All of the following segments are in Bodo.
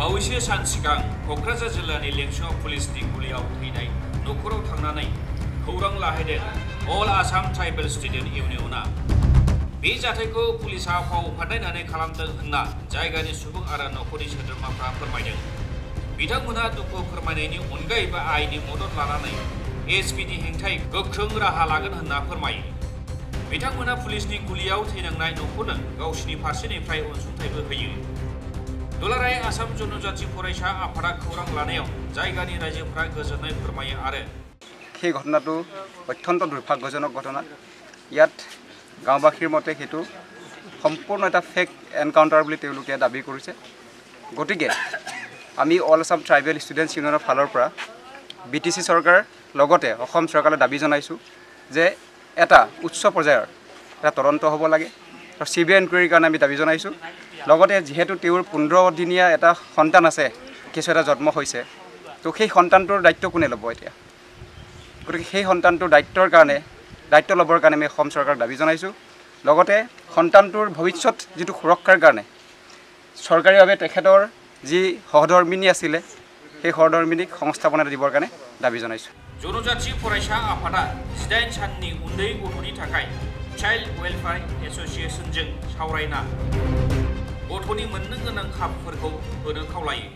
बावैसो सान सिगां क'क्राझार जिल्लानि लेंसुङाव पुलिसनि गुलियाव थैनाय न'खराव थांनानै खौरां लाहैदों अल आसाम ट्राइबेल स्टुडेन्ट इउनियना। बे जाथायखौ पुलिसआ फाव फान्दायनानै खालामदों होनना जायगानि सुबुं आरो न'खरनि सोद्रोमाफ्रा फोरमायदों। बिथांमोनहा दुखु फोरमायनायनि अनगायैबो आयेननि मदद लानानै एसपिनि हेंथायै गोख्रों राहा लागोन होनना फोरमायो। बिथांमोना पुलिसनि गुलियाव थैनांनाय न'खरनो गावसिनि फारसेनिफ्राय अनसुंथाइबो होयो। दुलाराय आसाम जनजाति फरायसा आफादा खौरां लानायाव जायगानि रायजोफोरा गोजोननाय फोरमायो आरो সেই ঘটনাটো অত্যন্ত দুৰ্ভাগ্যজনক ঘটনা। ইয়াত গাঁওবাসীৰ মতে সেইটো সম্পূৰ্ণ এটা ফেক এনকাউণ্টাৰ বুলি তেওঁলোকে দাবী কৰিছে। গতিকে আমি অল আসাম ট্ৰাইবেল ষ্টুডেণ্টছ ইউনিয়নৰ ফালৰ পৰা BTC চৰকাৰ লগতে অসম চৰকাৰলৈ দাবী জনাইছোঁ যে এটা উচ্চ পৰ্যায়ৰ এটা তদন্ত হ'ব লাগে আৰু CBI ইনকুৱাৰীৰ কাৰণে আমি দাবী জনাইছোঁ। লগতে যেহেতু তেওঁৰ 15 দিনীয়া এটা সন্তান আছে, কিছু এটা জন্ম হৈছে, তো সেই সন্তানটোৰ দায়িত্ব কোনে ল'ব এতিয়া? গতিকে সেই সন্তানটোৰ দায়িত্ব ল'বৰ কাৰণে আমি অসম চৰকাৰক দাবী জনাইছোঁ। লগতে সন্তানটোৰ ভৱিষ্যত যিটো সুৰক্ষাৰ কাৰণে চৰকাৰীভাৱে তেখেতৰ যি সহধৰ্মিনী আছিলে সেই সহধৰ্মিনীক সংস্থাপন এটা দিবৰ কাৰণে দাবী জনাইছোঁ। जनजाति फरायसा आफादा 18 साननि उन्दै गथ'नि थाखाय चाइल्ड वेलफेयार एसोसिएशनजों सावरायना गथ'नि मोननो गोनां खाबुफोरखौ होनो खावलायो।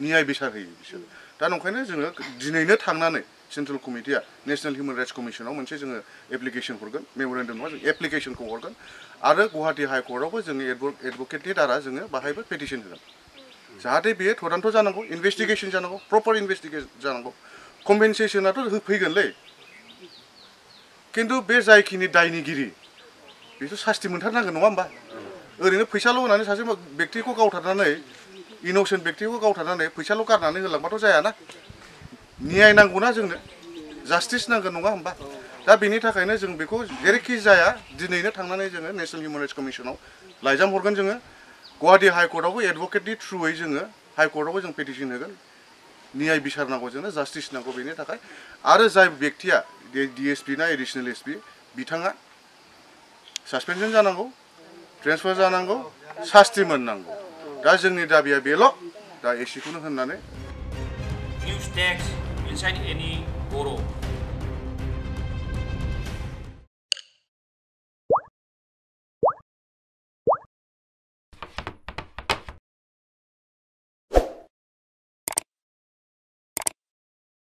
न्याय बिसार होयो बिसोर। दा नंखायनो जोङो दिनैनो थांनानै सेन्ट्रेल कमिटिया नेशनेल हिउमेन राइट्स कमिशनाव मोनसे जोङो एप्लिकेशन हरगोन, मेमोरेन्डाम नङा जों एप्लिकेशनखौ हरगोन आरो गुवाहाटी हाइकर्टआवबो जोङो एडभोकेटनि दारा जोङो बाहायबो पेटिशन होगोन। जाहाथे बेयो तदन्त जानांगौ, इनभेस्टिगेशन जानांगौ, प्रपार इनभेस्टिगेशन जानांगौ। कम्पेनसेसनाथ' होफैगोनलै, खिन्थु बे जायखिनि दायनिगिरि बेथ' सास्ति मोनथारनांगोन नङा होमबा? ओरैनो फैसाल' होनानै सासे बेक्तिखौ गावथारनानै इनोसेन्ट बेक्तिखौ गावथारनानै फैसाल' गारनानै होलांबाथ' जायाना। न्याय नांगौना जोंनो, जास्टिस नांगोन नङा होमबा? दा बेनि थाखायनो जों बेखौ जेरैखि जाया दिनैनो थांनानै जोङो नेशनेल हिउमेन राइट्स कमिशनाव लाइजाम हरगोन जोङो। गुवाहाटी हाइकर्टआवबो एडभोकेटनि थ्रुयै जोङो हाइकर्टआवबो जों पेटिशन होगोन। न्याय बिसारनांगौ जोंनो, जास्टिस नांगौ बेनि थाखाय। आरो जाय बेक्तिया DSP ना एडिशनेल SP बिथाङा सासपेनसन जानांगौ, ट्रेन्सफार जानांगौ, सास्ति मोननांगौ। दा जोंनि दाबिया बेल', दा एसेखौनो होननानै निउस डेस्क इनसाइड एनि बर'।